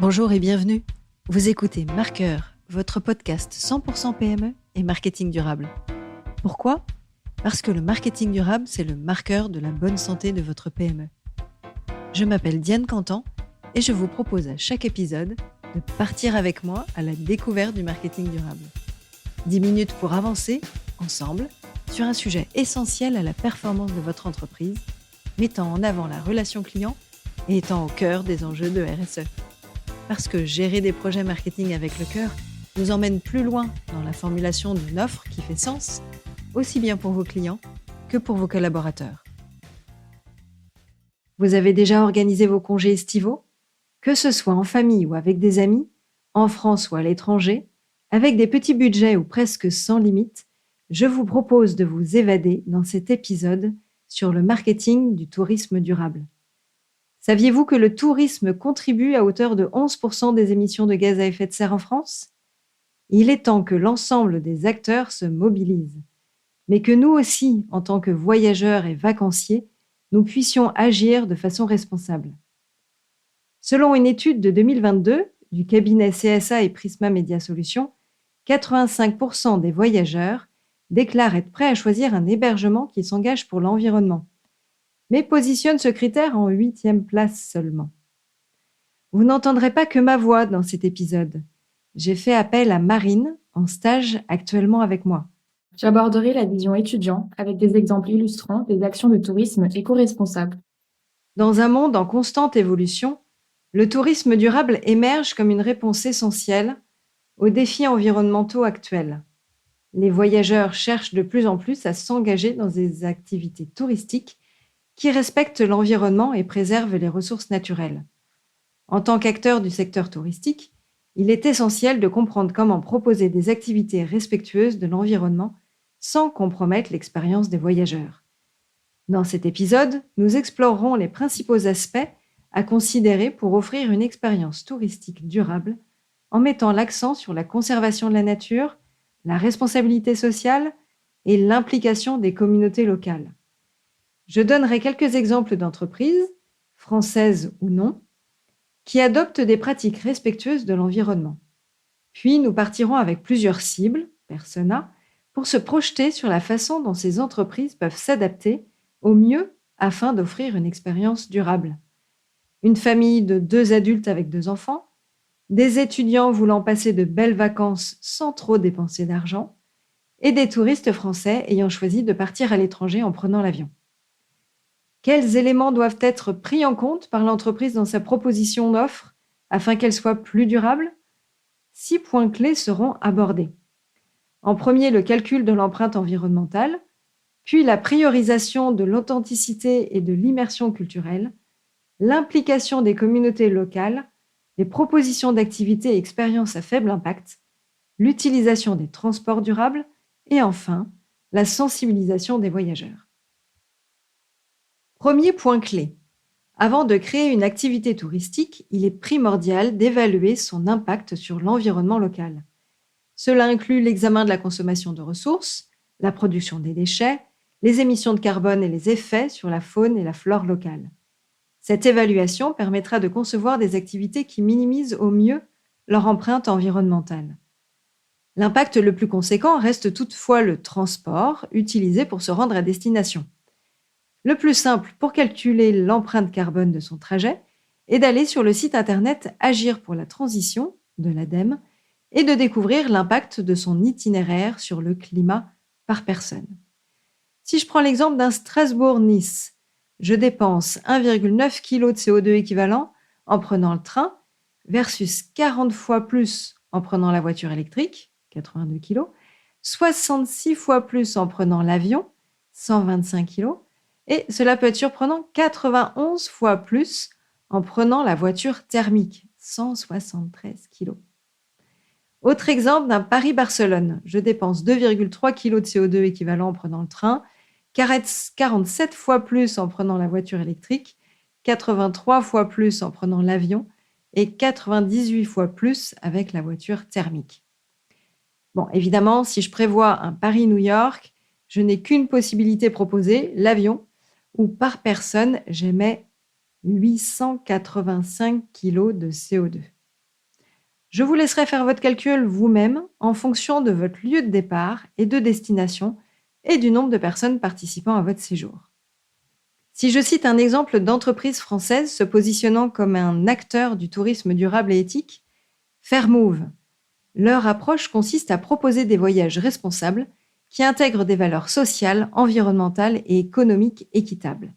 Bonjour et bienvenue. Vous écoutez Marqueur, votre podcast 100% PME et marketing durable. Pourquoi ? Parce que le marketing durable, c'est le marqueur de la bonne santé de votre PME. Je m'appelle Diane Cantan et je vous propose à chaque épisode de partir avec moi à la découverte du marketing durable. 10 minutes pour avancer, ensemble, sur un sujet essentiel à la performance de votre entreprise, mettant en avant la relation client et étant au cœur des enjeux de RSE. Parce que gérer des projets marketing avec le cœur nous emmène plus loin dans la formulation d'une offre qui fait sens, aussi bien pour vos clients que pour vos collaborateurs. Vous avez déjà organisé vos congés estivaux ? Que ce soit en famille ou avec des amis, en France ou à l'étranger, avec des petits budgets ou presque sans limite, je vous propose de vous évader dans cet épisode sur le marketing du tourisme durable. Saviez-vous que le tourisme contribue à hauteur de 11% des émissions de gaz à effet de serre en France ? Il est temps que l'ensemble des acteurs se mobilisent, mais que nous aussi, en tant que voyageurs et vacanciers, nous puissions agir de façon responsable. Selon une étude de 2022 du cabinet CSA et Prisma Media Solutions, 85% des voyageurs déclarent être prêts à choisir un hébergement qui s'engage pour l'environnement, mais positionne ce critère en 8e place seulement. Vous n'entendrez pas que ma voix dans cet épisode. J'ai fait appel à Marine, en stage actuellement avec moi. J'aborderai la vision étudiant avec des exemples illustrant des actions de tourisme éco-responsable. Dans un monde en constante évolution, le tourisme durable émerge comme une réponse essentielle aux défis environnementaux actuels. Les voyageurs cherchent de plus en plus à s'engager dans des activités touristiques qui respectent l'environnement et préservent les ressources naturelles. En tant qu'acteur du secteur touristique, il est essentiel de comprendre comment proposer des activités respectueuses de l'environnement sans compromettre l'expérience des voyageurs. Dans cet épisode, nous explorerons les principaux aspects à considérer pour offrir une expérience touristique durable en mettant l'accent sur la conservation de la nature, la responsabilité sociale et l'implication des communautés locales. Je donnerai quelques exemples d'entreprises, françaises ou non, qui adoptent des pratiques respectueuses de l'environnement. Puis nous partirons avec plusieurs cibles, personas, pour se projeter sur la façon dont ces entreprises peuvent s'adapter au mieux afin d'offrir une expérience durable. Une famille de 2 adultes avec 2 enfants, des étudiants voulant passer de belles vacances sans trop dépenser d'argent, et des touristes français ayant choisi de partir à l'étranger en prenant l'avion. Quels éléments doivent être pris en compte par l'entreprise dans sa proposition d'offre afin qu'elle soit plus durable ? 6 points clés seront abordés. En premier, le calcul de l'empreinte environnementale, puis la priorisation de l'authenticité et de l'immersion culturelle, l'implication des communautés locales, les propositions d'activités et expériences à faible impact, l'utilisation des transports durables et enfin, la sensibilisation des voyageurs. Premier point clé. Avant de créer une activité touristique, il est primordial d'évaluer son impact sur l'environnement local. Cela inclut l'examen de la consommation de ressources, la production des déchets, les émissions de carbone et les effets sur la faune et la flore locale. Cette évaluation permettra de concevoir des activités qui minimisent au mieux leur empreinte environnementale. L'impact le plus conséquent reste toutefois le transport utilisé pour se rendre à destination. Le plus simple pour calculer l'empreinte carbone de son trajet est d'aller sur le site internet Agir pour la transition de l'ADEME et de découvrir l'impact de son itinéraire sur le climat par personne. Si je prends l'exemple d'un Strasbourg-Nice, je dépense 1,9 kg de CO2 équivalent en prenant le train versus 40 fois plus en prenant la voiture électrique, 82 kg, 66 fois plus en prenant l'avion, 125 kg, et cela peut être surprenant, 91 fois plus en prenant la voiture thermique, 173 kg. Autre exemple d'un Paris-Barcelone, je dépense 2,3 kg de CO2 équivalent en prenant le train, 47 fois plus en prenant la voiture électrique, 83 fois plus en prenant l'avion et 98 fois plus avec la voiture thermique. Bon, évidemment, si je prévois un Paris-New York, je n'ai qu'une possibilité proposée, l'avion, où par personne, j'émets 885 kg de CO2. Je vous laisserai faire votre calcul vous-même en fonction de votre lieu de départ et de destination et du nombre de personnes participant à votre séjour. Si je cite un exemple d'entreprise française se positionnant comme un acteur du tourisme durable et éthique, Fairmove. Leur approche consiste à proposer des voyages responsables qui intègrent des valeurs sociales, environnementales et économiques équitables.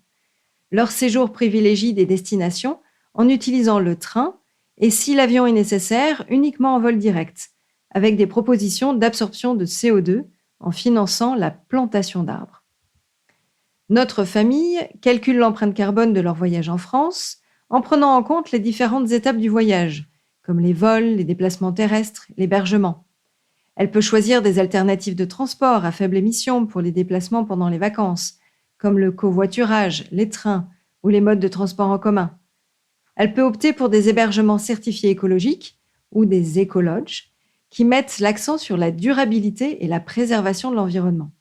Leur séjour privilégie des destinations en utilisant le train et, si l'avion est nécessaire, uniquement en vol direct, avec des propositions d'absorption de CO2 en finançant la plantation d'arbres. Notre famille calcule l'empreinte carbone de leur voyage en France en prenant en compte les différentes étapes du voyage, comme les vols, les déplacements terrestres, l'hébergement. Elle peut choisir des alternatives de transport à faible émission pour les déplacements pendant les vacances, comme le covoiturage, les trains ou les modes de transport en commun. Elle peut opter pour des hébergements certifiés écologiques ou des écolodges qui mettent l'accent sur la durabilité et la préservation de l'environnement.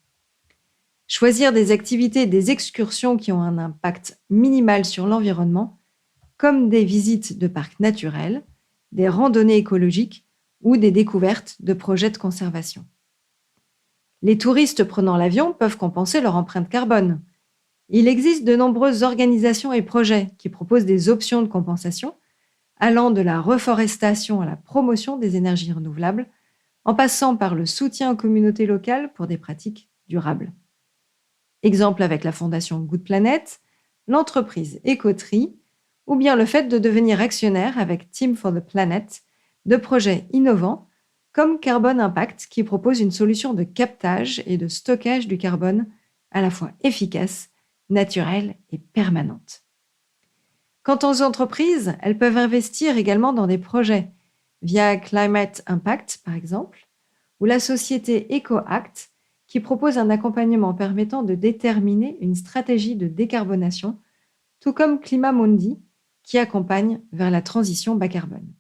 Choisir des activités et des excursions qui ont un impact minimal sur l'environnement, comme des visites de parcs naturels, des randonnées écologiques ou des découvertes de projets de conservation. Les touristes prenant l'avion peuvent compenser leur empreinte carbone. Il existe de nombreuses organisations et projets qui proposent des options de compensation, allant de la reforestation à la promotion des énergies renouvelables, en passant par le soutien aux communautés locales pour des pratiques durables. Exemple avec la fondation Good Planet, l'entreprise Ecotree, ou bien le fait de devenir actionnaire avec Team for the Planet de projets innovants comme Carbon Impact qui propose une solution de captage et de stockage du carbone à la fois efficace, naturelle et permanente. Quant aux entreprises, elles peuvent investir également dans des projets via Climate Impact par exemple, ou la société EcoAct qui propose un accompagnement permettant de déterminer une stratégie de décarbonation, tout comme Climamundi qui accompagne vers la transition bas carbone.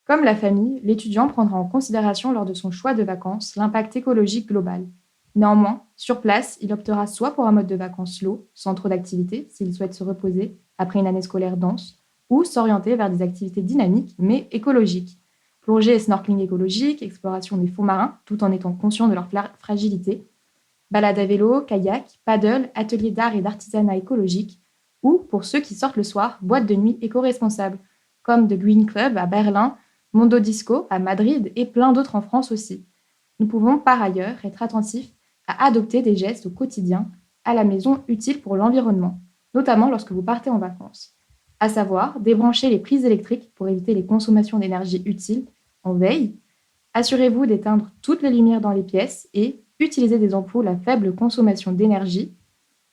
Comme la famille, l'étudiant prendra en considération lors de son choix de vacances l'impact écologique global. Néanmoins, sur place, il optera soit pour un mode de vacances slow, sans trop d'activités, s'il souhaite se reposer après une année scolaire dense, ou s'orienter vers des activités dynamiques mais écologiques. Plongée et snorkeling écologique, exploration des fonds marins, tout en étant conscient de leur fragilité, balade à vélo, kayak, paddle, atelier d'art et d'artisanat écologique, ou, pour ceux qui sortent le soir, boîte de nuit éco-responsable, comme The Green Club à Berlin, Mondo Disco à Madrid et plein d'autres en France aussi. Nous pouvons par ailleurs être attentifs à adopter des gestes au quotidien, à la maison utiles pour l'environnement, notamment lorsque vous partez en vacances. À savoir, débrancher les prises électriques pour éviter les consommations d'énergie utiles en veille, assurez-vous d'éteindre toutes les lumières dans les pièces et utilisez des ampoules à faible consommation d'énergie,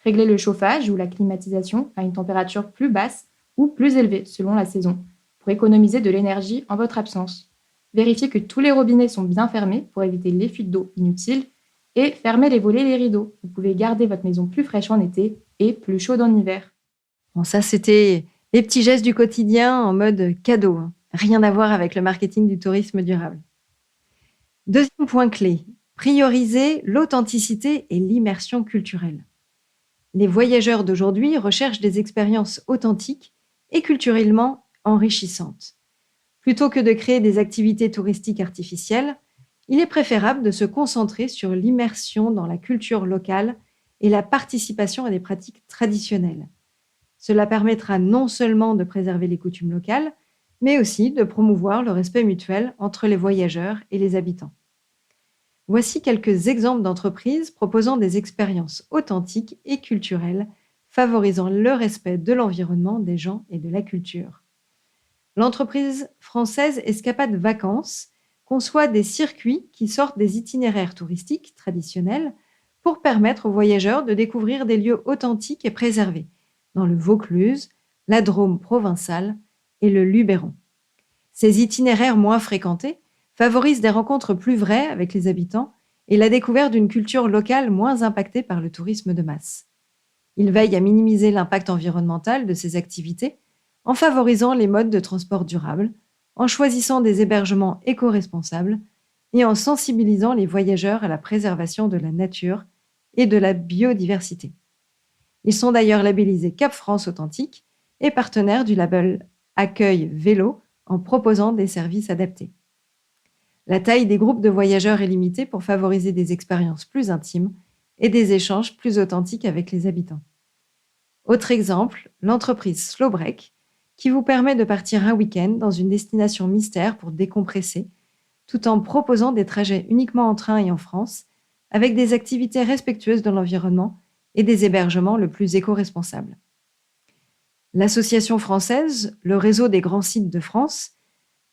réglez le chauffage ou la climatisation à une température plus basse ou plus élevée selon la saison, pour économiser de l'énergie en votre absence. Vérifiez que tous les robinets sont bien fermés pour éviter les fuites d'eau inutiles et fermez les volets et les rideaux. Vous pouvez garder votre maison plus fraîche en été et plus chaude en hiver. Bon, ça, c'était les petits gestes du quotidien en mode cadeau. Rien à voir avec le marketing du tourisme durable. Deuxième point clé, prioriser l'authenticité et l'immersion culturelle. Les voyageurs d'aujourd'hui recherchent des expériences authentiques et culturellement enrichissantes. Plutôt que de créer des activités touristiques artificielles, il est préférable de se concentrer sur l'immersion dans la culture locale et la participation à des pratiques traditionnelles. Cela permettra non seulement de préserver les coutumes locales, mais aussi de promouvoir le respect mutuel entre les voyageurs et les habitants. Voici quelques exemples d'entreprises proposant des expériences authentiques et culturelles, favorisant le respect de l'environnement, des gens et de la culture. L'entreprise française Escapades Vacances conçoit des circuits qui sortent des itinéraires touristiques traditionnels pour permettre aux voyageurs de découvrir des lieux authentiques et préservés, dans le Vaucluse, la Drôme provençale et le Luberon. Ces itinéraires moins fréquentés favorisent des rencontres plus vraies avec les habitants et la découverte d'une culture locale moins impactée par le tourisme de masse. Ils veillent à minimiser l'impact environnemental de ces activités en favorisant les modes de transport durables, en choisissant des hébergements éco-responsables et en sensibilisant les voyageurs à la préservation de la nature et de la biodiversité. Ils sont d'ailleurs labellisés Cap France Authentique et partenaires du label Accueil Vélo en proposant des services adaptés. La taille des groupes de voyageurs est limitée pour favoriser des expériences plus intimes et des échanges plus authentiques avec les habitants. Autre exemple, l'entreprise Slow Break, qui vous permet de partir un week-end dans une destination mystère pour décompresser, tout en proposant des trajets uniquement en train et en France, avec des activités respectueuses de l'environnement et des hébergements le plus éco-responsables. L'association française, le réseau des grands sites de France,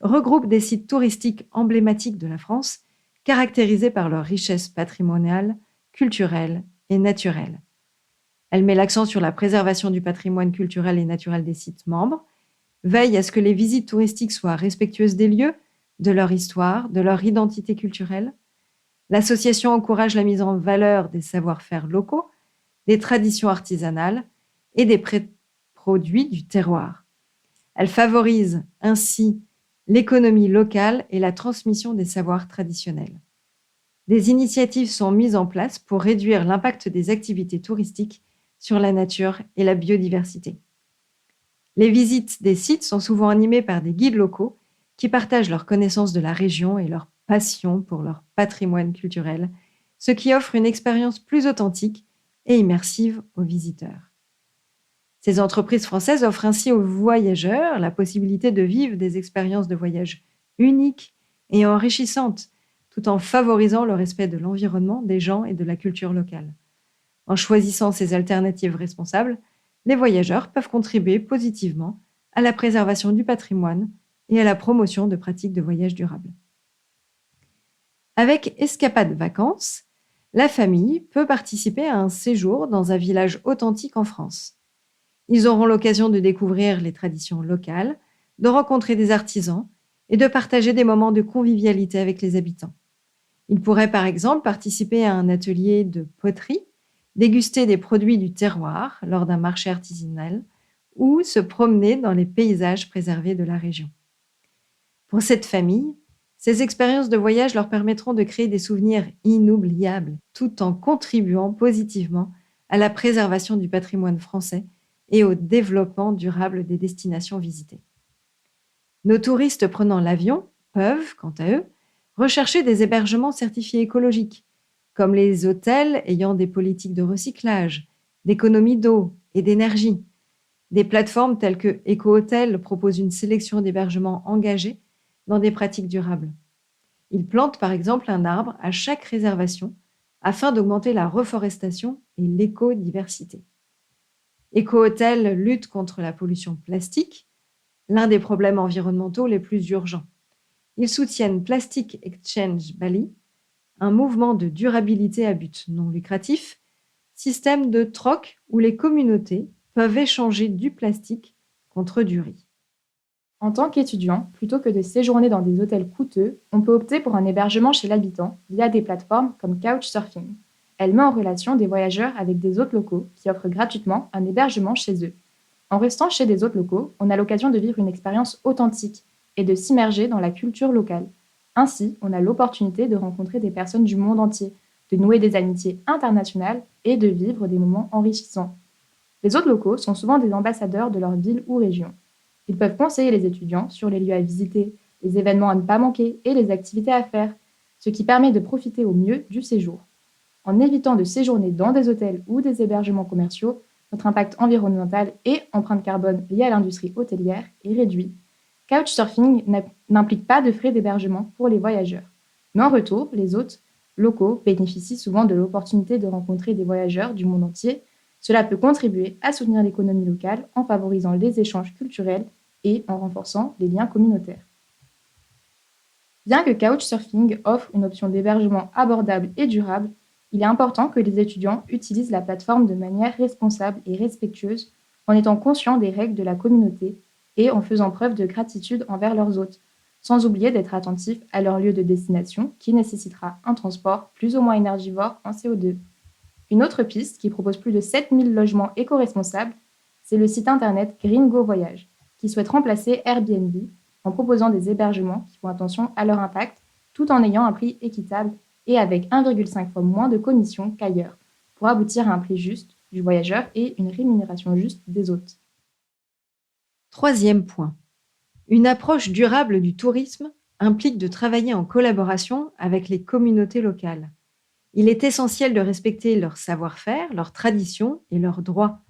regroupe des sites touristiques emblématiques de la France, caractérisés par leur richesse patrimoniale, culturelle et naturelle. Elle met l'accent sur la préservation du patrimoine culturel et naturel des sites membres, veille à ce que les visites touristiques soient respectueuses des lieux, de leur histoire, de leur identité culturelle. L'association encourage la mise en valeur des savoir-faire locaux, des traditions artisanales et des produits du terroir. Elle favorise ainsi l'économie locale et la transmission des savoirs traditionnels. Des initiatives sont mises en place pour réduire l'impact des activités touristiques sur la nature et la biodiversité. Les visites des sites sont souvent animées par des guides locaux qui partagent leur connaissance de la région et leur passion pour leur patrimoine culturel, ce qui offre une expérience plus authentique et immersive aux visiteurs. Ces entreprises françaises offrent ainsi aux voyageurs la possibilité de vivre des expériences de voyage uniques et enrichissantes, tout en favorisant le respect de l'environnement, des gens et de la culture locale. En choisissant ces alternatives responsables, les voyageurs peuvent contribuer positivement à la préservation du patrimoine et à la promotion de pratiques de voyage durables. Avec Escapades Vacances, la famille peut participer à un séjour dans un village authentique en France. Ils auront l'occasion de découvrir les traditions locales, de rencontrer des artisans et de partager des moments de convivialité avec les habitants. Ils pourraient par exemple participer à un atelier de poterie, déguster des produits du terroir lors d'un marché artisanal ou se promener dans les paysages préservés de la région. Pour cette famille, ces expériences de voyage leur permettront de créer des souvenirs inoubliables tout en contribuant positivement à la préservation du patrimoine français et au développement durable des destinations visitées. Nos touristes prenant l'avion peuvent, quant à eux, rechercher des hébergements certifiés écologiques, comme les hôtels ayant des politiques de recyclage, d'économie d'eau et d'énergie. Des plateformes telles que EcoHotel proposent une sélection d'hébergements engagés dans des pratiques durables. Ils plantent par exemple un arbre à chaque réservation afin d'augmenter la reforestation et l'écodiversité. EcoHotel lutte contre la pollution plastique, l'un des problèmes environnementaux les plus urgents. Ils soutiennent Plastic Exchange Bali, un mouvement de durabilité à but non lucratif, système de troc où les communautés peuvent échanger du plastique contre du riz. En tant qu'étudiant, plutôt que de séjourner dans des hôtels coûteux, on peut opter pour un hébergement chez l'habitant via des plateformes comme Couchsurfing. Elle met en relation des voyageurs avec des hôtes locaux qui offrent gratuitement un hébergement chez eux. En restant chez des hôtes locaux, on a l'occasion de vivre une expérience authentique et de s'immerger dans la culture locale. Ainsi, on a l'opportunité de rencontrer des personnes du monde entier, de nouer des amitiés internationales et de vivre des moments enrichissants. Les hôtes locaux sont souvent des ambassadeurs de leur ville ou région. Ils peuvent conseiller les étudiants sur les lieux à visiter, les événements à ne pas manquer et les activités à faire, ce qui permet de profiter au mieux du séjour. En évitant de séjourner dans des hôtels ou des hébergements commerciaux, notre impact environnemental et empreinte carbone liée à l'industrie hôtelière est réduit. Couchsurfing n'implique pas de frais d'hébergement pour les voyageurs. Mais en retour, les hôtes locaux bénéficient souvent de l'opportunité de rencontrer des voyageurs du monde entier. Cela peut contribuer à soutenir l'économie locale en favorisant les échanges culturels et en renforçant les liens communautaires. Bien que Couchsurfing offre une option d'hébergement abordable et durable, il est important que les étudiants utilisent la plateforme de manière responsable et respectueuse en étant conscients des règles de la communauté et en faisant preuve de gratitude envers leurs hôtes, sans oublier d'être attentifs à leur lieu de destination qui nécessitera un transport plus ou moins énergivore en CO2. Une autre piste qui propose plus de 7000 logements éco-responsables, c'est le site internet Gringo Voyage, qui souhaite remplacer Airbnb en proposant des hébergements qui font attention à leur impact tout en ayant un prix équitable et avec 1,5 fois moins de commissions qu'ailleurs, pour aboutir à un prix juste du voyageur et une rémunération juste des hôtes. Troisième point. Une approche durable du tourisme implique de travailler en collaboration avec les communautés locales. Il est essentiel de respecter leur savoir-faire, leurs traditions et leurs droits.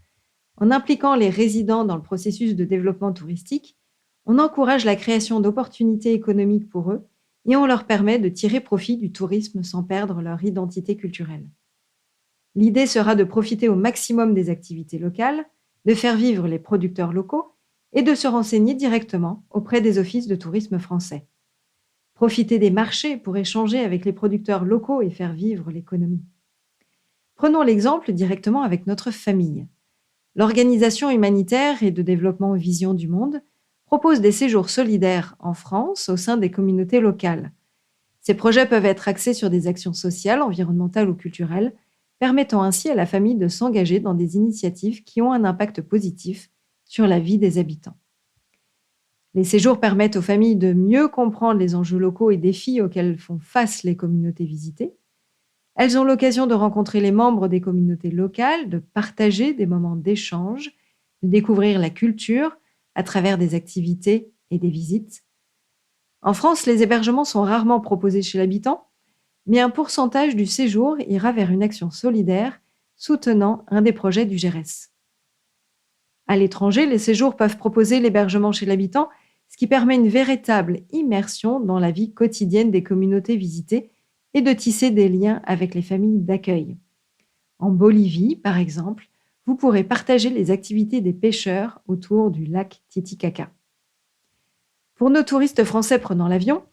En impliquant les résidents dans le processus de développement touristique, on encourage la création d'opportunités économiques pour eux et on leur permet de tirer profit du tourisme sans perdre leur identité culturelle. L'idée sera de profiter au maximum des activités locales, de faire vivre les producteurs locaux et de se renseigner directement auprès des offices de tourisme français. Profiter des marchés pour échanger avec les producteurs locaux et faire vivre l'économie. Prenons l'exemple directement avec notre famille. L'Organisation humanitaire et de développement Vision du Monde propose des séjours solidaires en France au sein des communautés locales. Ces projets peuvent être axés sur des actions sociales, environnementales ou culturelles, permettant ainsi à la famille de s'engager dans des initiatives qui ont un impact positif sur la vie des habitants. Les séjours permettent aux familles de mieux comprendre les enjeux locaux et défis auxquels font face les communautés visitées. Elles ont l'occasion de rencontrer les membres des communautés locales, de partager des moments d'échange, de découvrir la culture à travers des activités et des visites. En France, les hébergements sont rarement proposés chez l'habitant, mais un pourcentage du séjour ira vers une action solidaire soutenant un des projets du GRS. À l'étranger, les séjours peuvent proposer l'hébergement chez l'habitant, ce qui permet une véritable immersion dans la vie quotidienne des communautés visitées et de tisser des liens avec les familles d'accueil. En Bolivie, par exemple, vous pourrez partager les activités des pêcheurs autour du lac Titicaca. Pour nos touristes français prenant l'avion,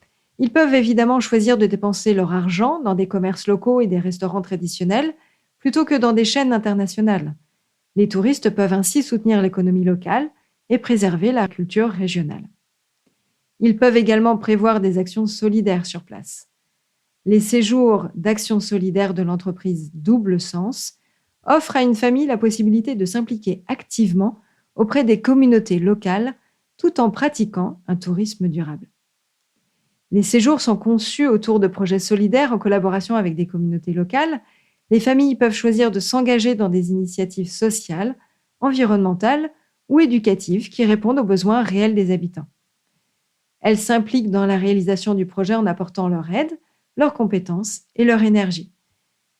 ils peuvent évidemment choisir de dépenser leur argent dans des commerces locaux et des restaurants traditionnels plutôt que dans des chaînes internationales. Les touristes peuvent ainsi soutenir l'économie locale et préserver la culture régionale. Ils peuvent également prévoir des actions solidaires sur place. Les séjours d'action solidaire de l'entreprise Double Sens offrent à une famille la possibilité de s'impliquer activement auprès des communautés locales tout en pratiquant un tourisme durable. Les séjours sont conçus autour de projets solidaires en collaboration avec des communautés locales. Les familles peuvent choisir de s'engager dans des initiatives sociales, environnementales ou éducatives qui répondent aux besoins réels des habitants. Elles s'impliquent dans la réalisation du projet en apportant leur aide, leurs compétences et leur énergie.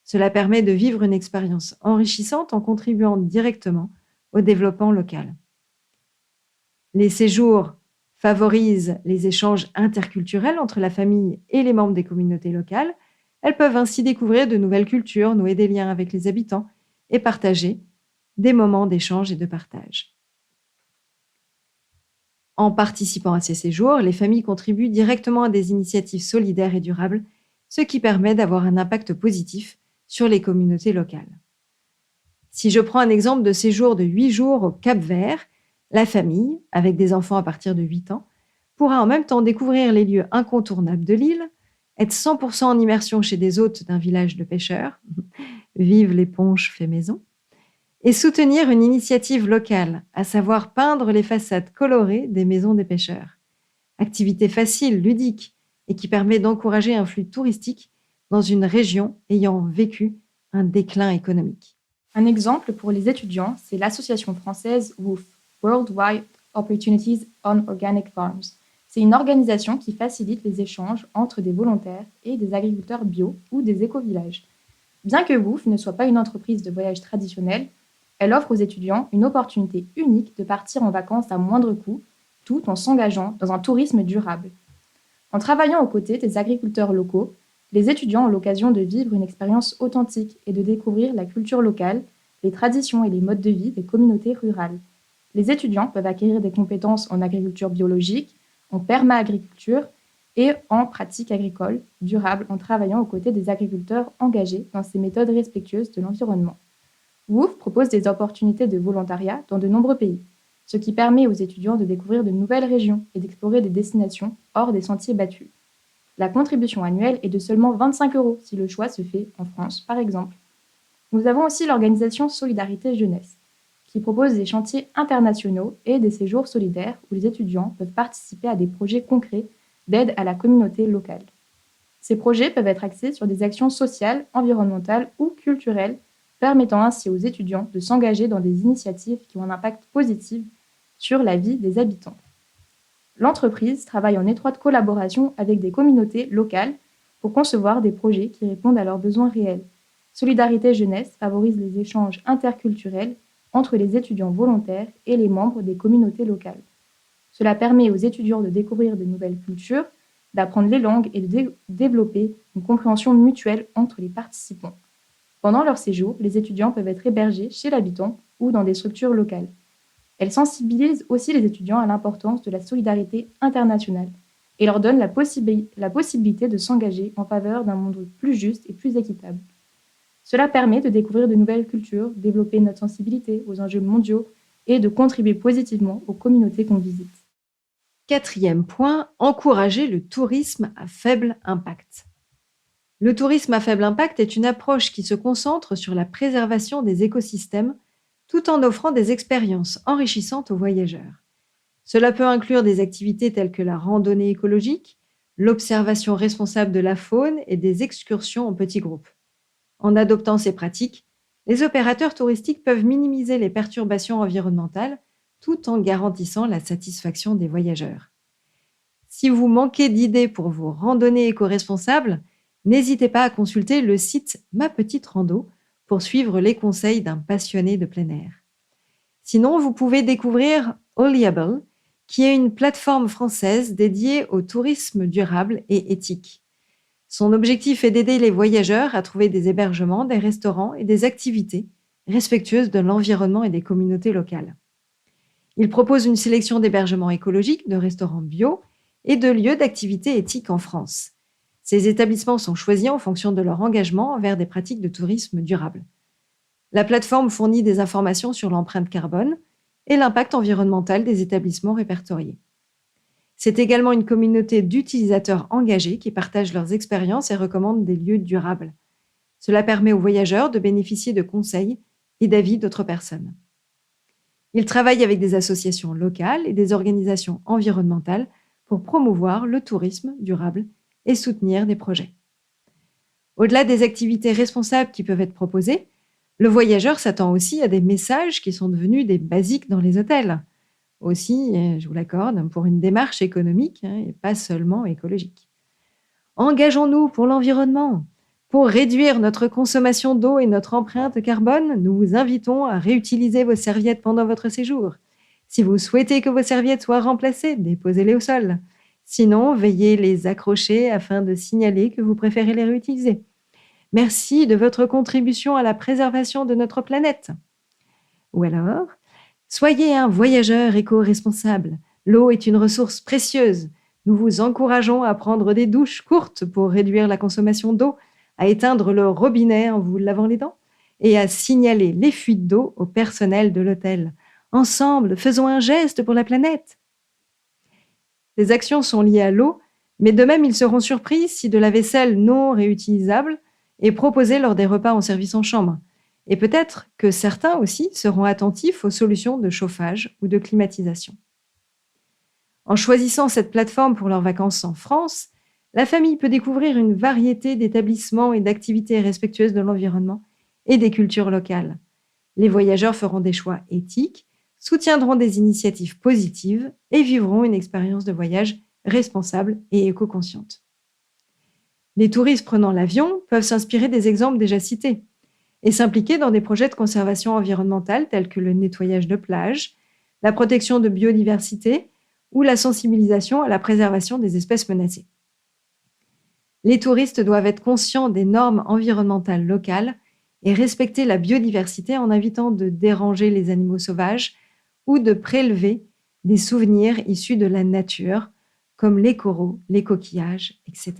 Cela permet de vivre une expérience enrichissante en contribuant directement au développement local. Les séjours favorisent les échanges interculturels entre la famille et les membres des communautés locales. Elles peuvent ainsi découvrir de nouvelles cultures, nouer des liens avec les habitants et partager des moments d'échange et de partage. En participant à ces séjours, les familles contribuent directement à des initiatives solidaires et durables, ce qui permet d'avoir un impact positif sur les communautés locales. Si je prends un exemple de séjour de 8 jours au Cap-Vert, la famille, avec des enfants à partir de 8 ans, pourra en même temps découvrir les lieux incontournables de l'île, être 100% en immersion chez des hôtes d'un village de pêcheurs, vive l'éponge fait maison, et soutenir une initiative locale, à savoir peindre les façades colorées des maisons des pêcheurs. Activité facile, ludique, et qui permet d'encourager un flux touristique dans une région ayant vécu un déclin économique. Un exemple pour les étudiants, c'est l'association française WOOF, Worldwide Opportunities on Organic Farms. C'est une organisation qui facilite les échanges entre des volontaires et des agriculteurs bio ou des éco-villages. Bien que WOOF ne soit pas une entreprise de voyage traditionnelle, elle offre aux étudiants une opportunité unique de partir en vacances à moindre coût, tout en s'engageant dans un tourisme durable. En travaillant aux côtés des agriculteurs locaux, les étudiants ont l'occasion de vivre une expérience authentique et de découvrir la culture locale, les traditions et les modes de vie des communautés rurales. Les étudiants peuvent acquérir des compétences en agriculture biologique, en perma-agriculture et en pratique agricole durable en travaillant aux côtés des agriculteurs engagés dans ces méthodes respectueuses de l'environnement. WOOF propose des opportunités de volontariat dans de nombreux pays, ce qui permet aux étudiants de découvrir de nouvelles régions et d'explorer des destinations hors des sentiers battus. La contribution annuelle est de seulement 25 € si le choix se fait en France, par exemple. Nous avons aussi l'organisation Solidarité Jeunesse, qui propose des chantiers internationaux et des séjours solidaires où les étudiants peuvent participer à des projets concrets d'aide à la communauté locale. Ces projets peuvent être axés sur des actions sociales, environnementales ou culturelles, permettant ainsi aux étudiants de s'engager dans des initiatives qui ont un impact positif sur la vie des habitants. L'entreprise travaille en étroite collaboration avec des communautés locales pour concevoir des projets qui répondent à leurs besoins réels. Solidarité Jeunesse favorise les échanges interculturels entre les étudiants volontaires et les membres des communautés locales. Cela permet aux étudiants de découvrir de nouvelles cultures, d'apprendre les langues et de développer une compréhension mutuelle entre les participants. Pendant leur séjour, les étudiants peuvent être hébergés chez l'habitant ou dans des structures locales. Elle sensibilise aussi les étudiants à l'importance de la solidarité internationale et leur donne la possibilité de s'engager en faveur d'un monde plus juste et plus équitable. Cela permet de découvrir de nouvelles cultures, développer notre sensibilité aux enjeux mondiaux et de contribuer positivement aux communautés qu'on visite. 4e point, encourager le tourisme à faible impact. Le tourisme à faible impact est une approche qui se concentre sur la préservation des écosystèmes tout en offrant des expériences enrichissantes aux voyageurs. Cela peut inclure des activités telles que la randonnée écologique, l'observation responsable de la faune et des excursions en petits groupes. En adoptant ces pratiques, les opérateurs touristiques peuvent minimiser les perturbations environnementales tout en garantissant la satisfaction des voyageurs. Si vous manquez d'idées pour vos randonnées éco-responsables, n'hésitez pas à consulter le site Ma Petite Rando pour suivre les conseils d'un passionné de plein air. Sinon, vous pouvez découvrir Alliable, qui est une plateforme française dédiée au tourisme durable et éthique. Son objectif est d'aider les voyageurs à trouver des hébergements, des restaurants et des activités respectueuses de l'environnement et des communautés locales. Il propose une sélection d'hébergements écologiques, de restaurants bio et de lieux d'activités éthiques en France. Ces établissements sont choisis en fonction de leur engagement envers des pratiques de tourisme durable. La plateforme fournit des informations sur l'empreinte carbone et l'impact environnemental des établissements répertoriés. C'est également une communauté d'utilisateurs engagés qui partagent leurs expériences et recommandent des lieux durables. Cela permet aux voyageurs de bénéficier de conseils et d'avis d'autres personnes. Ils travaillent avec des associations locales et des organisations environnementales pour promouvoir le tourisme durable et soutenir des projets. Au-delà des activités responsables qui peuvent être proposées, le voyageur s'attend aussi à des messages qui sont devenus des basiques dans les hôtels. Aussi, je vous l'accorde, pour une démarche économique et pas seulement écologique. Engageons-nous pour l'environnement. Pour réduire notre consommation d'eau et notre empreinte carbone, nous vous invitons à réutiliser vos serviettes pendant votre séjour. Si vous souhaitez que vos serviettes soient remplacées, déposez-les au sol. Sinon, veillez les accrocher afin de signaler que vous préférez les réutiliser. Merci de votre contribution à la préservation de notre planète. Ou alors, soyez un voyageur éco-responsable. L'eau est une ressource précieuse. Nous vous encourageons à prendre des douches courtes pour réduire la consommation d'eau, à éteindre le robinet en vous lavant les dents et à signaler les fuites d'eau au personnel de l'hôtel. Ensemble, faisons un geste pour la planète. Ces actions sont liées à l'eau, mais de même, ils seront surpris si de la vaisselle non réutilisable est proposée lors des repas en service en chambre. Et peut-être que certains aussi seront attentifs aux solutions de chauffage ou de climatisation. En choisissant cette plateforme pour leurs vacances en France, la famille peut découvrir une variété d'établissements et d'activités respectueuses de l'environnement et des cultures locales. Les voyageurs feront des choix éthiques, soutiendront des initiatives positives et vivront une expérience de voyage responsable et éco-consciente. Les touristes prenant l'avion peuvent s'inspirer des exemples déjà cités et s'impliquer dans des projets de conservation environnementale tels que le nettoyage de plages, la protection de biodiversité ou la sensibilisation à la préservation des espèces menacées. Les touristes doivent être conscients des normes environnementales locales et respecter la biodiversité en évitant de déranger les animaux sauvages ou de prélever des souvenirs issus de la nature, comme les coraux, les coquillages, etc.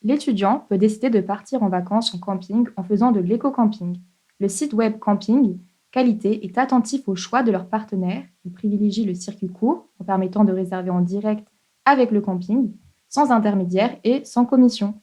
L'étudiant peut décider de partir en vacances en camping en faisant de l'éco-camping. Le site web Camping Qualité est attentif au choix de leurs partenaires. Il privilégie le circuit court en permettant de réserver en direct avec le camping, sans intermédiaire et sans commission.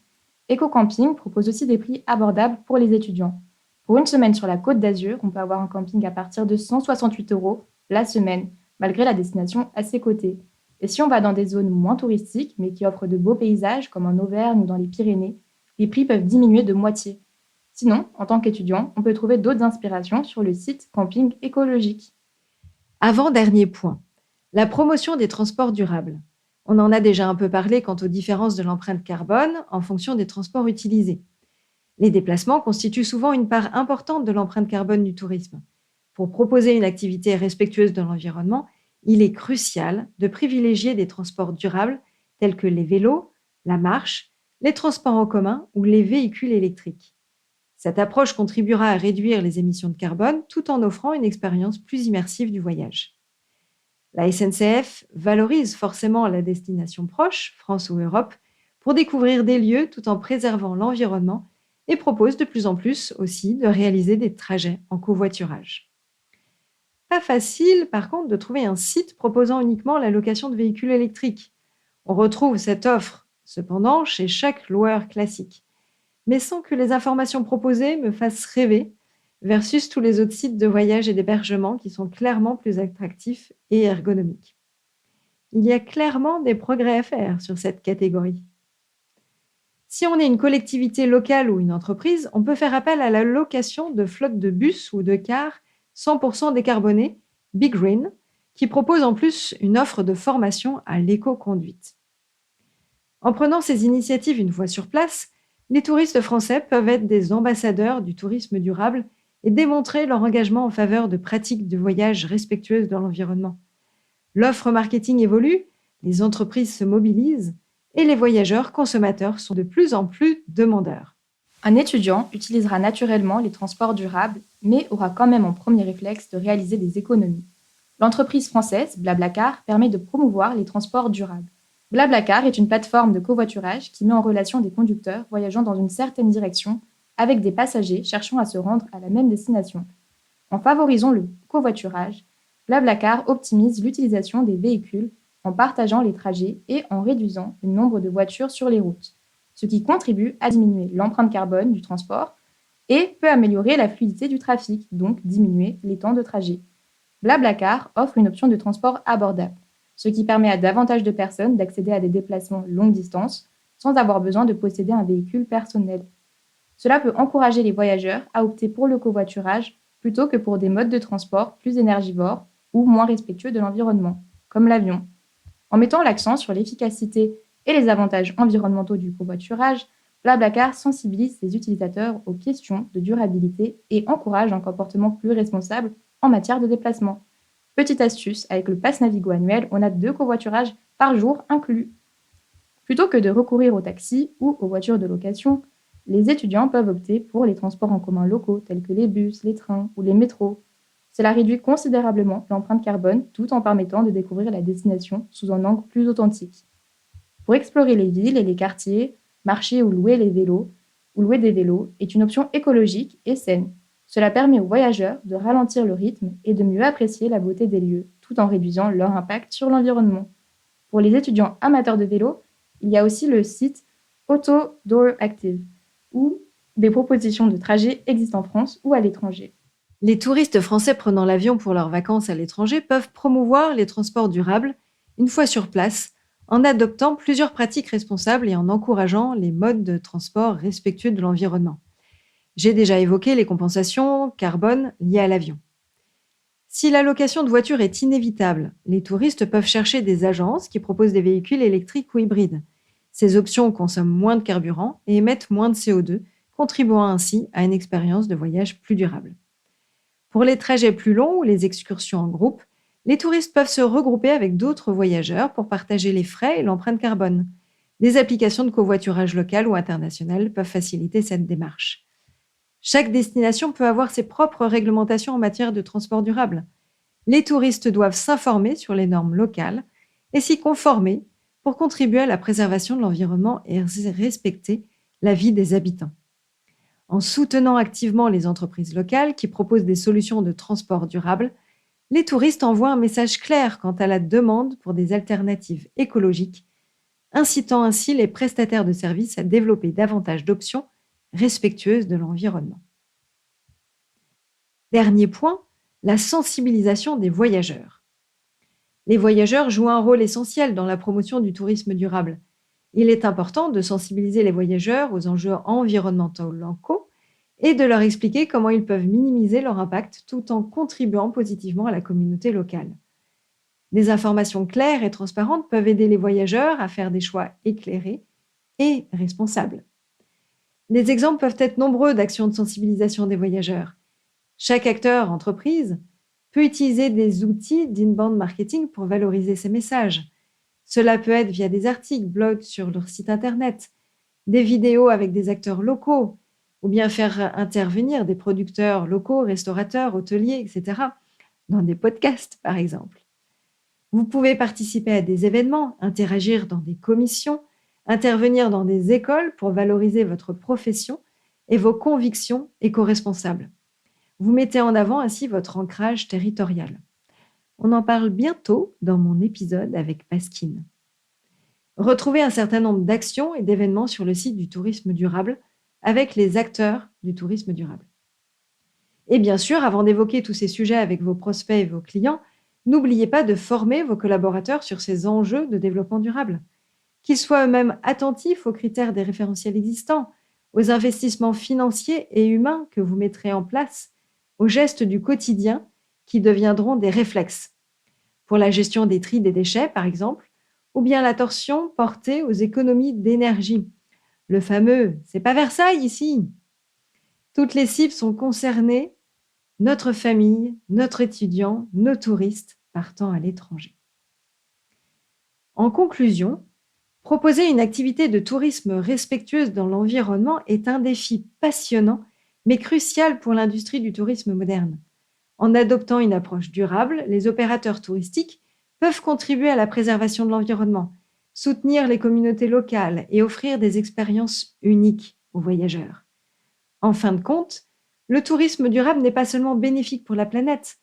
Eco-camping propose aussi des prix abordables pour les étudiants. Pour une semaine sur la Côte d'Azur, on peut avoir un camping à partir de 168 € la semaine, malgré la destination assez cotée. Et si on va dans des zones moins touristiques, mais qui offrent de beaux paysages, comme en Auvergne ou dans les Pyrénées, les prix peuvent diminuer de moitié. Sinon, en tant qu'étudiant, on peut trouver d'autres inspirations sur le site Camping Écologique. Avant-dernier point, La promotion des transports durables. On en a déjà un peu parlé quant aux différences de l'empreinte carbone en fonction des transports utilisés. Les déplacements constituent souvent une part importante de l'empreinte carbone du tourisme. Pour proposer une activité respectueuse de l'environnement, il est crucial de privilégier des transports durables tels que les vélos, la marche, les transports en commun ou les véhicules électriques. Cette approche contribuera à réduire les émissions de carbone tout en offrant une expérience plus immersive du voyage. La SNCF valorise forcément la destination proche, France ou Europe, pour découvrir des lieux tout en préservant l'environnement et propose de plus en plus aussi de réaliser des trajets en covoiturage. Pas facile, par contre, de trouver un site proposant uniquement la location de véhicules électriques. On retrouve cette offre, cependant, chez chaque loueur classique, mais sans que les informations proposées me fassent rêver, versus tous les autres sites de voyage et d'hébergement qui sont clairement plus attractifs et ergonomiques. Il y a clairement des progrès à faire sur cette catégorie. Si on est une collectivité locale ou une entreprise, on peut faire appel à la location de flottes de bus ou de cars 100% décarbonés, Big Green, qui propose en plus une offre de formation à l'éco-conduite. En prenant ces initiatives une fois sur place, les touristes français peuvent être des ambassadeurs du tourisme durable et démontrer leur engagement en faveur de pratiques de voyage respectueuses de l'environnement. L'offre marketing évolue, les entreprises se mobilisent et les voyageurs consommateurs sont de plus en plus demandeurs. Un étudiant utilisera naturellement les transports durables, mais aura quand même en premier réflexe de réaliser des économies. L'entreprise française Blablacar permet de promouvoir les transports durables. Blablacar est une plateforme de covoiturage qui met en relation des conducteurs voyageant dans une certaine direction avec des passagers cherchant à se rendre à la même destination. En favorisant le covoiturage, Blablacar optimise l'utilisation des véhicules en partageant les trajets et en réduisant le nombre de voitures sur les routes, ce qui contribue à diminuer l'empreinte carbone du transport et peut améliorer la fluidité du trafic, donc diminuer les temps de trajet. Blablacar offre une option de transport abordable, ce qui permet à davantage de personnes d'accéder à des déplacements longue distance sans avoir besoin de posséder un véhicule personnel. Cela peut encourager les voyageurs à opter pour le covoiturage plutôt que pour des modes de transport plus énergivores ou moins respectueux de l'environnement, comme l'avion. En mettant l'accent sur l'efficacité et les avantages environnementaux du covoiturage, Blablacar sensibilise ses utilisateurs aux questions de durabilité et encourage un comportement plus responsable en matière de déplacement. Petite astuce, avec le pass Navigo annuel, on a 2 covoiturages par jour inclus. Plutôt que de recourir aux taxis ou aux voitures de location, les étudiants peuvent opter pour les transports en commun locaux tels que les bus, les trains ou les métros. Cela réduit considérablement l'empreinte carbone tout en permettant de découvrir la destination sous un angle plus authentique. Pour explorer les villes et les quartiers, marcher ou louer des vélos est une option écologique et saine. Cela permet aux voyageurs de ralentir le rythme et de mieux apprécier la beauté des lieux tout en réduisant leur impact sur l'environnement. Pour les étudiants amateurs de vélo, il y a aussi le site Auto Door Active, où des propositions de trajets existent en France ou à l'étranger. Les touristes français prenant l'avion pour leurs vacances à l'étranger peuvent promouvoir les transports durables une fois sur place en adoptant plusieurs pratiques responsables et en encourageant les modes de transport respectueux de l'environnement. J'ai déjà évoqué les compensations carbone liées à l'avion. Si la location de voitures est inévitable, les touristes peuvent chercher des agences qui proposent des véhicules électriques ou hybrides. Ces options consomment moins de carburant et émettent moins de CO2, contribuant ainsi à une expérience de voyage plus durable. Pour les trajets plus longs ou les excursions en groupe, les touristes peuvent se regrouper avec d'autres voyageurs pour partager les frais et l'empreinte carbone. Des applications de covoiturage local ou international peuvent faciliter cette démarche. Chaque destination peut avoir ses propres réglementations en matière de transport durable. Les touristes doivent s'informer sur les normes locales et s'y conformer pour contribuer à la préservation de l'environnement et respecter la vie des habitants. En soutenant activement les entreprises locales qui proposent des solutions de transport durable, les touristes envoient un message clair quant à la demande pour des alternatives écologiques, incitant ainsi les prestataires de services à développer davantage d'options respectueuses de l'environnement. Dernier point, la sensibilisation des voyageurs. Les voyageurs jouent un rôle essentiel dans la promotion du tourisme durable. Il est important de sensibiliser les voyageurs aux enjeux environnementaux locaux et de leur expliquer comment ils peuvent minimiser leur impact tout en contribuant positivement à la communauté locale. Des informations claires et transparentes peuvent aider les voyageurs à faire des choix éclairés et responsables. Les exemples peuvent être nombreux d'actions de sensibilisation des voyageurs. Chaque acteur, entreprise, peut utiliser des outils d'inbound marketing pour valoriser ses messages. Cela peut être via des articles, blogs sur leur site internet, des vidéos avec des acteurs locaux, ou bien faire intervenir des producteurs locaux, restaurateurs, hôteliers, etc., dans des podcasts, par exemple. Vous pouvez participer à des événements, interagir dans des commissions, intervenir dans des écoles pour valoriser votre profession et vos convictions éco-responsables. Vous mettez en avant ainsi votre ancrage territorial. On en parle bientôt dans mon épisode avec Pasquine. Retrouvez un certain nombre d'actions et d'événements sur le site du tourisme durable avec les acteurs du tourisme durable. Et bien sûr, avant d'évoquer tous ces sujets avec vos prospects et vos clients, n'oubliez pas de former vos collaborateurs sur ces enjeux de développement durable. Qu'ils soient eux-mêmes attentifs aux critères des référentiels existants, aux investissements financiers et humains que vous mettrez en place, aux gestes du quotidien qui deviendront des réflexes. Pour la gestion des tris des déchets, par exemple, ou bien l'attention portée aux économies d'énergie. Le fameux « c'est pas Versailles ici ». Toutes les cibles sont concernées, notre famille, notre étudiant, nos touristes partant à l'étranger. En conclusion, proposer une activité de tourisme respectueuse dans l'environnement est un défi passionnant, mais crucial pour l'industrie du tourisme moderne. En adoptant une approche durable, les opérateurs touristiques peuvent contribuer à la préservation de l'environnement, soutenir les communautés locales et offrir des expériences uniques aux voyageurs. En fin de compte, le tourisme durable n'est pas seulement bénéfique pour la planète,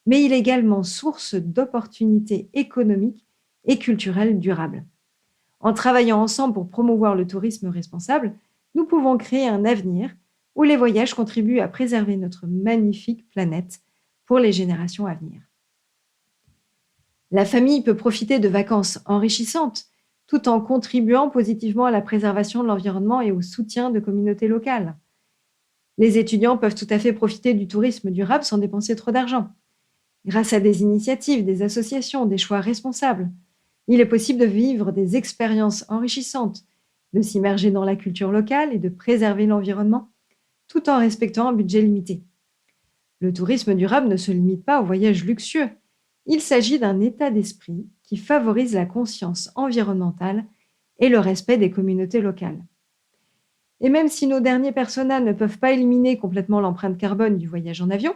mais il est également source d'opportunités économiques et culturelles durables. En travaillant ensemble pour promouvoir le tourisme responsable, nous pouvons créer un avenir où les voyages contribuent à préserver notre magnifique planète pour les générations à venir. La famille peut profiter de vacances enrichissantes tout en contribuant positivement à la préservation de l'environnement et au soutien de communautés locales. Les étudiants peuvent tout à fait profiter du tourisme durable sans dépenser trop d'argent. Grâce à des initiatives, des associations, des choix responsables, il est possible de vivre des expériences enrichissantes, de s'immerger dans la culture locale et de préserver l'environnement tout en respectant un budget limité. Le tourisme durable ne se limite pas aux voyages luxueux. Il s'agit d'un état d'esprit qui favorise la conscience environnementale et le respect des communautés locales. Et même si nos derniers personas ne peuvent pas éliminer complètement l'empreinte carbone du voyage en avion,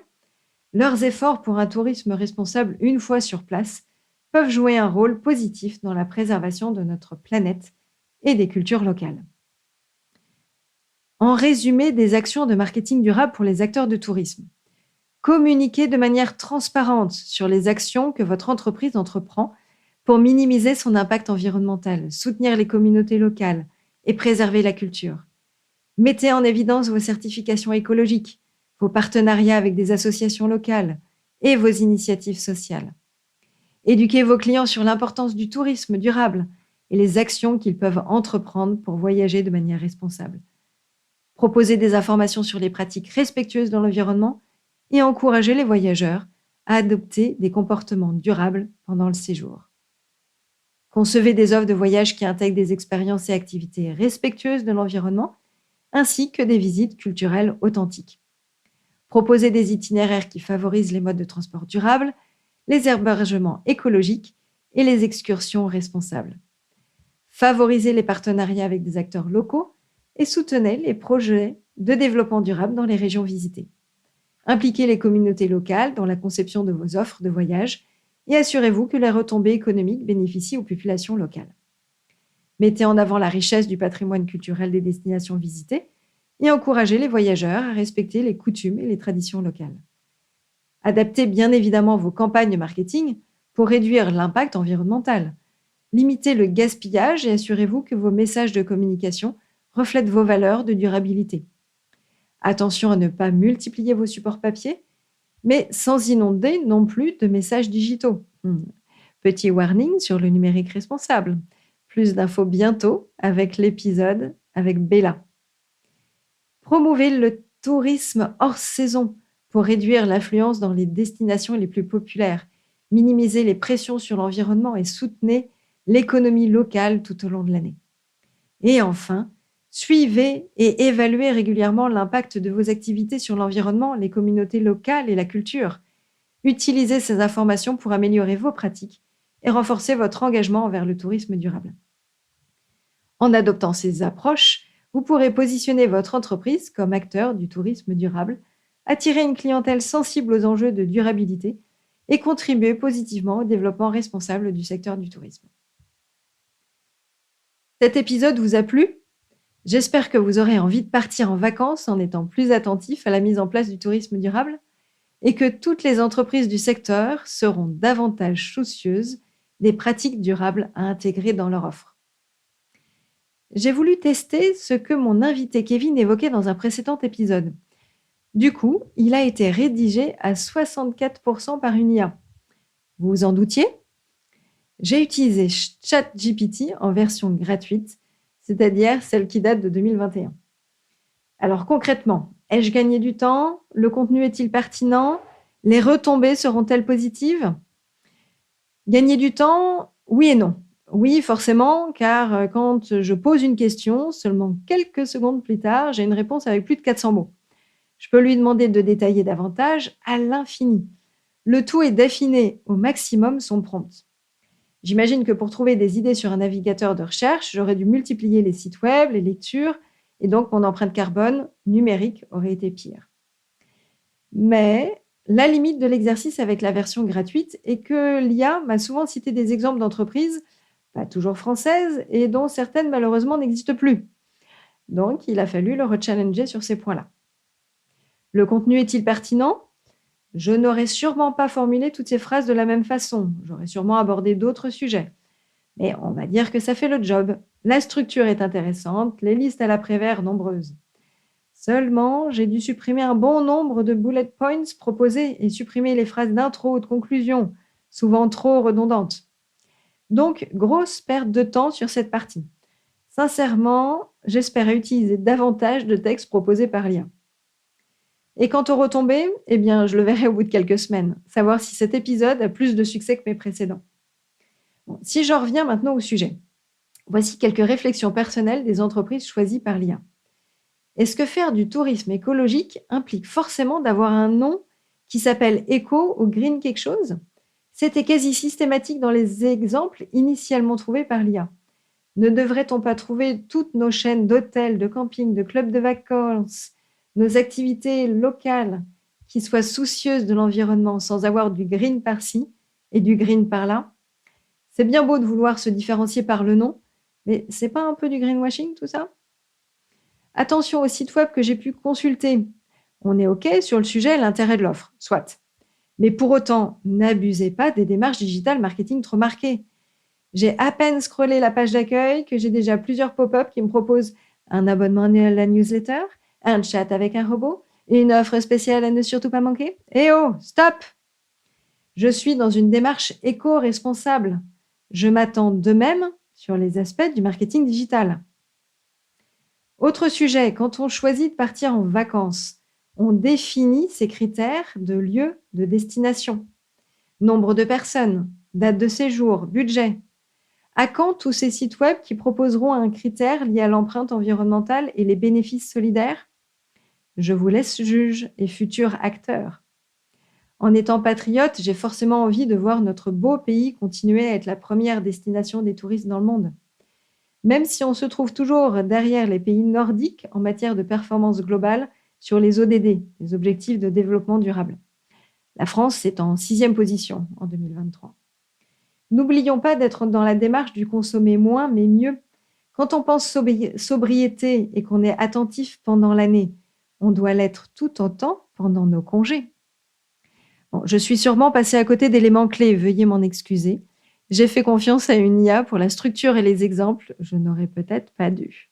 leurs efforts pour un tourisme responsable une fois sur place peuvent jouer un rôle positif dans la préservation de notre planète et des cultures locales. En résumé, des actions de marketing durable pour les acteurs de tourisme. Communiquez de manière transparente sur les actions que votre entreprise entreprend pour minimiser son impact environnemental, soutenir les communautés locales et préserver la culture. Mettez en évidence vos certifications écologiques, vos partenariats avec des associations locales et vos initiatives sociales. Éduquez vos clients sur l'importance du tourisme durable et les actions qu'ils peuvent entreprendre pour voyager de manière responsable. Proposez des informations sur les pratiques respectueuses dans l'environnement et encouragez les voyageurs à adopter des comportements durables pendant le séjour. Concevez des offres de voyage qui intègrent des expériences et activités respectueuses de l'environnement ainsi que des visites culturelles authentiques. Proposez des itinéraires qui favorisent les modes de transport durables, les hébergements écologiques et les excursions responsables. Favorisez les partenariats avec des acteurs locaux et soutenez les projets de développement durable dans les régions visitées. Impliquez les communautés locales dans la conception de vos offres de voyage et assurez-vous que les retombées économiques bénéficient aux populations locales. Mettez en avant la richesse du patrimoine culturel des destinations visitées et encouragez les voyageurs à respecter les coutumes et les traditions locales. Adaptez bien évidemment vos campagnes marketing pour réduire l'impact environnemental. Limitez le gaspillage et assurez-vous que vos messages de communication reflètent vos valeurs de durabilité. Attention à ne pas multiplier vos supports papier, mais sans inonder non plus de messages digitaux. Petit warning sur le numérique responsable. Plus d'infos bientôt avec l'épisode avec Bella. Promouvez le tourisme hors saison pour réduire l'affluence dans les destinations les plus populaires. minimisez les pressions sur l'environnement et soutenez l'économie locale tout au long de l'année. Et enfin, suivez et évaluez régulièrement l'impact de vos activités sur l'environnement, les communautés locales et la culture. Utilisez ces informations pour améliorer vos pratiques et renforcer votre engagement envers le tourisme durable. En adoptant ces approches, vous pourrez positionner votre entreprise comme acteur du tourisme durable, attirer une clientèle sensible aux enjeux de durabilité et contribuer positivement au développement responsable du secteur du tourisme. Cet épisode vous a plu ? J'espère que vous aurez envie de partir en vacances en étant plus attentif à la mise en place du tourisme durable et que toutes les entreprises du secteur seront davantage soucieuses des pratiques durables à intégrer dans leur offre. J'ai voulu tester ce que mon invité Kevin évoquait dans un précédent épisode. Du coup, il a été rédigé à 64% par une IA. Vous vous en doutiez ? J'ai utilisé ChatGPT en version gratuite, c'est-à-dire celle qui date de 2021. Alors concrètement, ai-je gagné du temps ? Le contenu est-il pertinent ? Les retombées seront-elles positives ? Gagner du temps, oui et non. Oui, forcément, car quand je pose une question, seulement quelques secondes plus tard, j'ai une réponse avec plus de 400 mots. Je peux lui demander de détailler davantage à l'infini. Le tout est d'affiner au maximum son prompt. J'imagine que pour trouver des idées sur un navigateur de recherche, j'aurais dû multiplier les sites web, les lectures, et donc mon empreinte carbone numérique aurait été pire. Mais la limite de l'exercice avec la version gratuite est que l'IA m'a souvent cité des exemples d'entreprises, pas toujours françaises, et dont certaines malheureusement n'existent plus. Donc, il a fallu le rechallenger sur ces points-là. Le contenu est-il pertinent ? Je n'aurais sûrement pas formulé toutes ces phrases de la même façon. J'aurais sûrement abordé d'autres sujets. Mais on va dire que ça fait le job. La structure est intéressante, les listes à l'après-vert nombreuses. Seulement, j'ai dû supprimer un bon nombre de bullet points proposés et supprimer les phrases d'intro ou de conclusion, souvent trop redondantes. Donc, grosse perte de temps sur cette partie. Sincèrement, j'espérais utiliser davantage de textes proposés par l'IA. Et quant aux retombées, eh bien, je le verrai au bout de quelques semaines, savoir si cet épisode a plus de succès que mes précédents. Bon, si j'en reviens maintenant au sujet, voici quelques réflexions personnelles des entreprises choisies par l'IA. Est-ce que faire du tourisme écologique implique forcément d'avoir un nom qui s'appelle éco ou green quelque chose ? C'était quasi systématique dans les exemples initialement trouvés par l'IA. Ne devrait-on pas trouver toutes nos chaînes d'hôtels, de camping, de clubs de vacances, nos activités locales qui soient soucieuses de l'environnement sans avoir du green par-ci et du green par-là ? C'est bien beau de vouloir se différencier par le nom, mais c'est pas un peu du greenwashing tout ça ? Attention aux sites web que j'ai pu consulter. On est OK sur le sujet et l'intérêt de l'offre, soit. Mais pour autant, n'abusez pas des démarches digital marketing trop marquées. J'ai à peine scrollé la page d'accueil que j'ai déjà plusieurs pop-up qui me proposent un abonnement à la newsletter, un chat avec un robot et une offre spéciale à ne surtout pas manquer. Eh oh, stop ! Je suis dans une démarche éco-responsable. Je m'attends de même sur les aspects du marketing digital. Autre sujet, quand on choisit de partir en vacances, on définit ces critères de lieu, de destination. Nombre de personnes, date de séjour, budget. À quand tous ces sites web qui proposeront un critère lié à l'empreinte environnementale et les bénéfices solidaires ? Je vous laisse juge et futur acteur. En étant patriote, j'ai forcément envie de voir notre beau pays continuer à être la première destination des touristes dans le monde. Même si on se trouve toujours derrière les pays nordiques en matière de performance globale sur les ODD, les objectifs de développement durable. La France est en 6e position en 2023. N'oublions pas d'être dans la démarche du consommer moins mais mieux. Quand on pense sobriété et qu'on est attentif pendant l'année, on doit l'être tout autant pendant nos congés. Bon, je suis sûrement passée à côté d'éléments clés, veuillez m'en excuser. J'ai fait confiance à une IA pour la structure et les exemples, je n'aurais peut-être pas dû.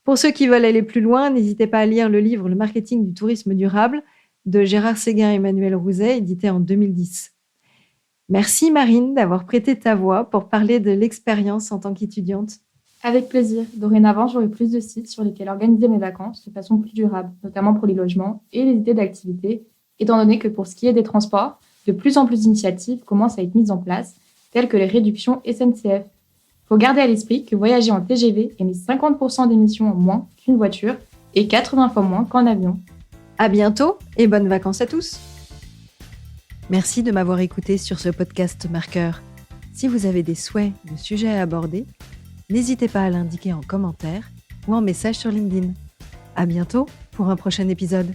Pour ceux qui veulent aller plus loin, n'hésitez pas à lire le livre « Le marketing du tourisme durable » de Gérard Séguin et Emmanuel Rouzet, édité en 2010. Merci Marine d'avoir prêté ta voix pour parler de l'expérience en tant qu'étudiante. Avec plaisir. Dorénavant, j'aurai plus de sites sur lesquels organiser mes vacances de façon plus durable, notamment pour les logements et les idées d'activités, étant donné que pour ce qui est des transports, de plus en plus d'initiatives commencent à être mises en place, telles que les réductions SNCF. Il faut garder à l'esprit que voyager en TGV émet 50% d'émissions en moins qu'une voiture et 80 fois moins qu'en avion. À bientôt et bonnes vacances à tous. Merci de m'avoir écouté sur ce podcast marqueur. Si vous avez des souhaits de sujets à aborder, n'hésitez pas à l'indiquer en commentaire ou en message sur LinkedIn. À bientôt pour un prochain épisode.